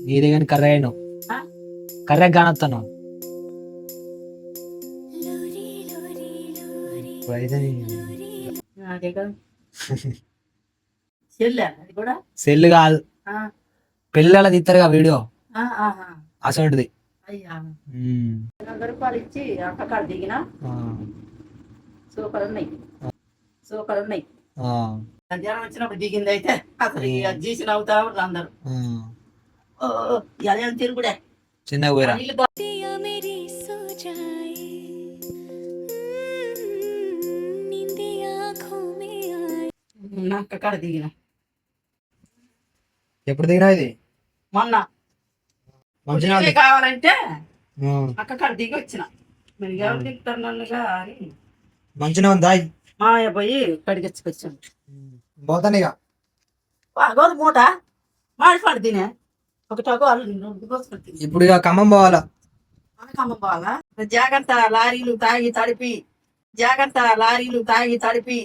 నీదే కానీ కర్ర అయినా ఆ? కర్ర కానొస్తాను అయితే అదే కదా చెల్లె అది కూడా సెల్ కాదు ఆ, పిల్లల తీస్తారుగా వీడియో ఆ, ఆహా. అసలుది అయ్యా 100 రూపాయలు ఇచ్చి అక్కడ దిగిన సూపర్ ఉన్నాయి సూపర్ ఉన్నాయి మధ్యాహ్నం వచ్చినప్పుడు దిగింది అయితే అసలు ఇక గీసి నవ్వుతా ఉంటారు అందరు ఓ అదే తిరుగుడే చిన్నగా పోయిరా నీళ్ళు दिया मेरी सो जाए नींदे आँखों में आए నాకు అక్కడ దిగిన ఎప్పుడు దిగినా ఇది మొన్న మంచిగా పుట్టినరోజు కావాలంటే అక్కడ దిగి వచ్చిన మీరు ఎవరు దిగుతారు నన్నుగా అని మంచిగా ఉందా మామయ్య పోయి కడిగించుకొచ్చాను పోతాను ఇక గోధుమ మూట మాడిపాడు తినే ఒకటో వాళ్ళు ఇప్పుడు ఇక ఖమ్మం పోవాలా పోవాలా జాగ్రత్త లారీలు తాగి తడిపి జాగ్రత్త లారీలు తాగి తడిపి